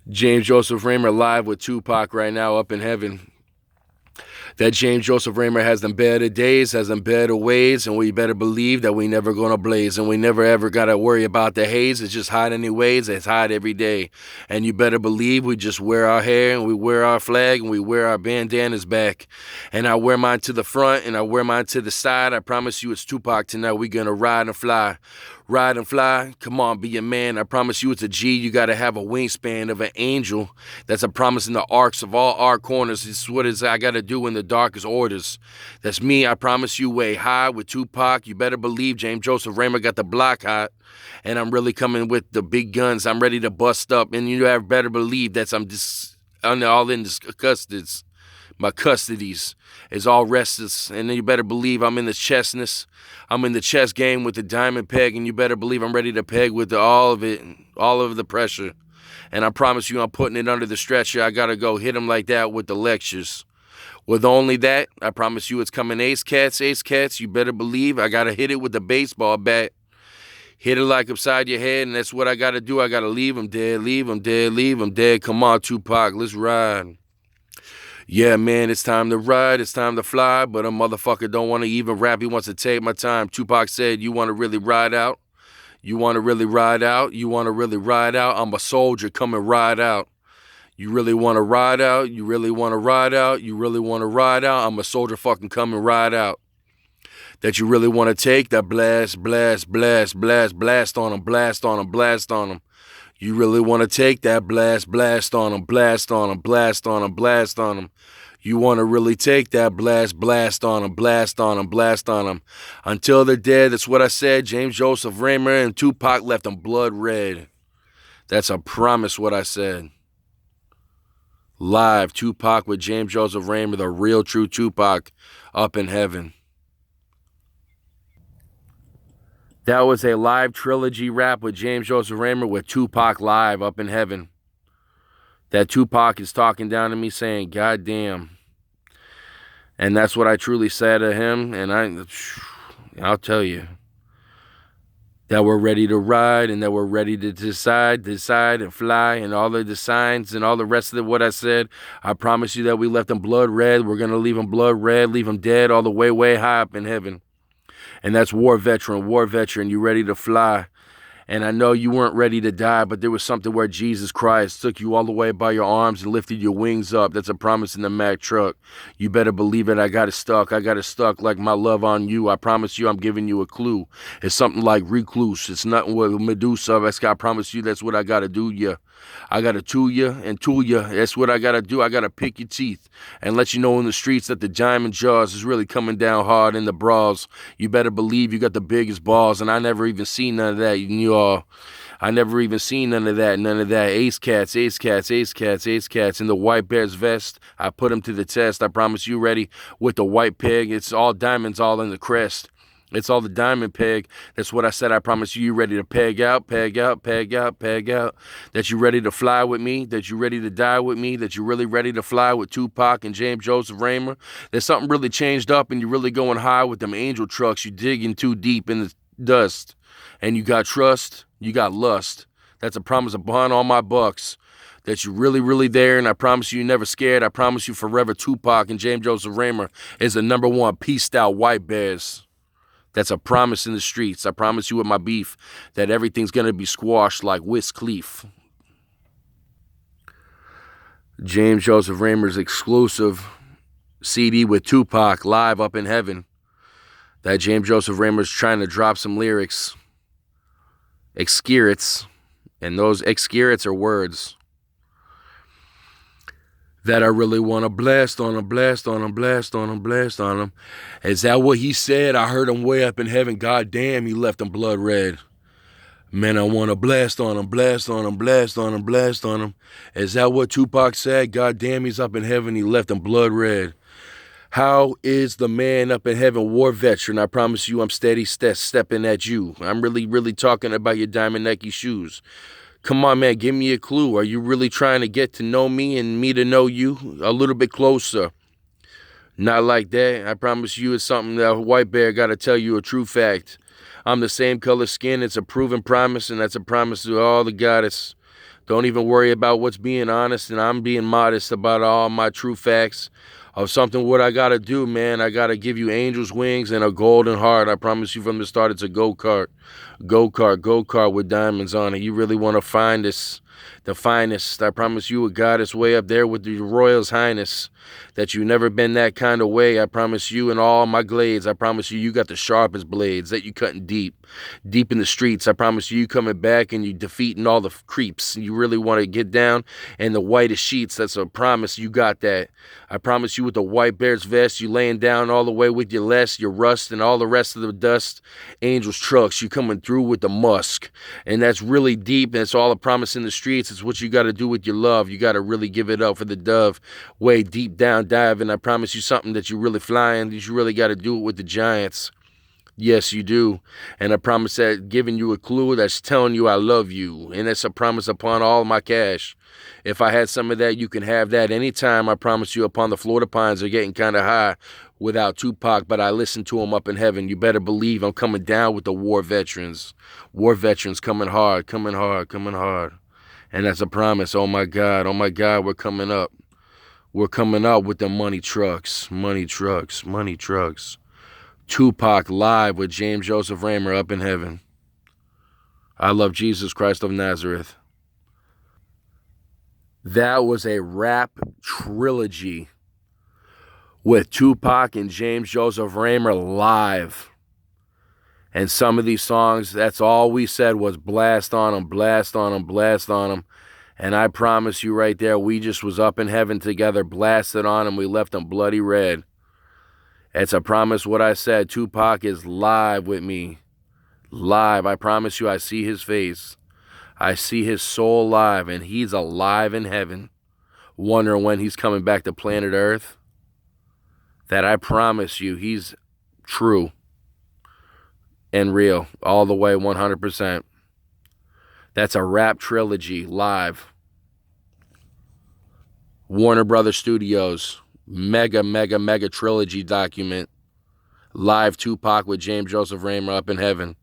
James Joseph Raymer live with Tupac right now up in heaven. That James Joseph Raymer has them better days, has them better ways, and we better believe that we never gonna blaze, and we never ever gotta worry about the haze. It's just hot anyways. It's hot every day, and you better believe we just wear our hair and we wear our flag and we wear our bandanas back, and I wear mine to the front and I wear mine to the side. I promise you, it's Tupac tonight. We gonna ride and fly. Ride and fly, come on, be a man. I promise you it's a G. You gotta have a wingspan of an angel. That's a promise in the arcs of all our corners. It's what is I gotta do in the darkest orders. That's me, I promise you, way high with Tupac. You better believe James Joseph Raymer got the block hot. And I'm really coming with the big guns. I'm ready to bust up. And you better believe that I'm all in this custodies. My custodies is all restless. And then you better believe I'm in the chessness. I'm in the chess game with the diamond peg, and you better believe I'm ready to peg with all of it, all of the pressure. And I promise you I'm putting it under the stretcher. I gotta go hit him like that with the lectures. With only that, I promise you it's coming ace cats, ace cats. You better believe I gotta hit it with the baseball bat. Hit it like upside your head, and that's what I gotta do. I gotta leave him dead, leave him dead, leave him dead. Come on, Tupac, let's ride. Yeah, man, it's time to ride, it's time to fly, but a motherfucker don't want to even rap, he wants to take my time. Tupac said, you want to really ride out? You want to really ride out? You want to really ride out? I'm a soldier, come and ride out. You really want to ride out? You really want to ride out? You really want to ride out? I'm a soldier, fucking come and ride out. That you really want to take that blast, blast, blast, blast, blast on them, blast on them, blast on them. You really want to take that blast, blast on them, blast on them, blast on them, blast on them. You want to really take that blast, blast on them, blast on them, blast on them. Until they're dead, that's what I said. James Joseph Raymer and Tupac left them blood red. That's a promise what I said. Live, Tupac with James Joseph Raymer, the real true Tupac up in heaven. That was a live trilogy rap with James Joseph Raymer with Tupac live up in heaven. That Tupac is talking down to me saying, God damn. And that's what I truly said to him. And I'll tell you that we're ready to ride and that we're ready to decide and fly and all of the signs and all the rest of what I said. I promise you that we left them blood red. We're going to leave them blood red, leave them dead all the way, way high up in heaven. And that's war veteran, you ready to fly. And I know you weren't ready to die, but there was something where Jesus Christ took you all the way by your arms and lifted your wings up. That's a promise in the Mack truck. You better believe it. I got it stuck. I got it stuck like my love on you. I promise you I'm giving you a clue. It's something like recluse. It's nothing with Medusa. I promise you that's what I got to do, yeah. I got to tool you and tool you. That's what I got to do. I got to pick your teeth and let you know in the streets that the diamond jaws is really coming down hard in the bras. You better believe you got the biggest balls, and I never even seen none of that. I never even seen none of that. Ace cats, ace cats, ace cats, ace cats in the white bear's vest. I put them to the test. I promise you ready with the white peg. It's all diamonds all in the crest. It's all the diamond peg. That's what I said. I promise you ready to peg out, peg out, peg out, peg out. That you ready to fly with me, that you ready to die with me, that you really ready to fly with Tupac and James Joseph Raymer. That something really changed up and you're really going high with them angel trucks. You digging too deep in the dust. And you got trust, you got lust. That's a promise upon all my bucks. That you're really, really there, and I promise you, you're never scared. I promise you forever Tupac and James Joseph Raymer is the #1 peaced out white bears. That's a promise in the streets. I promise you with my beef that everything's going to be squashed like Wiz Khalifa. James Joseph Raymer's exclusive CD with Tupac live up in heaven. That James Joseph Raymer's trying to drop some lyrics. Excurates. And those excurates are words. That I really want to blast on him, blast on him, blast on him, blast on him. Is that what he said? I heard him way up in heaven. God damn, he left him blood red. Man, I want to blast on him, blast on him, blast on him, blast on him. Is that what Tupac said? God damn, he's up in heaven. He left him blood red. How is the man up in heaven, war veteran? I promise you I'm steady stepping at you. I'm really, really talking about your diamond Nike shoes. Come on, man, give me a clue. Are you really trying to get to know me and me to know you a little bit closer? Not like that. I promise you it's something that a white bear got to tell you a true fact. I'm the same color skin. It's a proven promise, and that's a promise to all the goddess. Don't even worry about what's being honest, and I'm being modest about all my true facts of something what I got to do, man. I got to give you angel's wings and a golden heart. I promise you from the start it's a go-kart. Go-kart with diamonds on it. You really want to find this, the finest. I promise you a goddess way up there with the Royal's Highness, that you never been that kind of way. I promise you in all my glades, I promise you got the sharpest blades, that you cutting deep in the streets. I promise you coming back and you defeating all the creeps. You really want to get down and the whitest sheets. That's a promise, you got that. I promise you with the white bear's vest, you laying down all the way with your less, your rust, and all the rest of the dust. Angel's trucks, you coming through with the musk. And that's really deep, and it's all a promise in the streets. It's what you got to do with your love. You got to really give it up for the dove. Way deep down diving. I promise you something that you really flying. You really got to do it with the giants. Yes, you do. And I promise that giving you a clue that's telling you I love you. And it's a promise upon all my cash. If I had some of that, you can have that anytime. I promise you upon the Florida Pines are getting kind of high without Tupac, but I listen to him up in heaven. You better believe I'm coming down with the war veterans. War veterans coming hard, coming hard, coming hard. And that's a promise. Oh my God, we're coming up. We're coming up with the money trucks, money trucks, money trucks. Tupac live with James Joseph Raymer up in heaven. I love Jesus Christ of Nazareth. That was a rap trilogy with Tupac and James Joseph Raymer live. And some of these songs, that's all we said was blast on them, blast on them, blast on them. And I promise you right there, we just was up in heaven together, blasted on them. We left them bloody red. It's a promise what I said. Tupac is live with me. Live. I promise you I see his face. I see his soul live, and he's alive in heaven. Wondering when he's coming back to planet Earth. That I promise you he's true and real. All the way 100%. That's a rap trilogy live. Warner Brothers Studios. Mega trilogy document. Live Tupac with James Joseph Raymer up in heaven.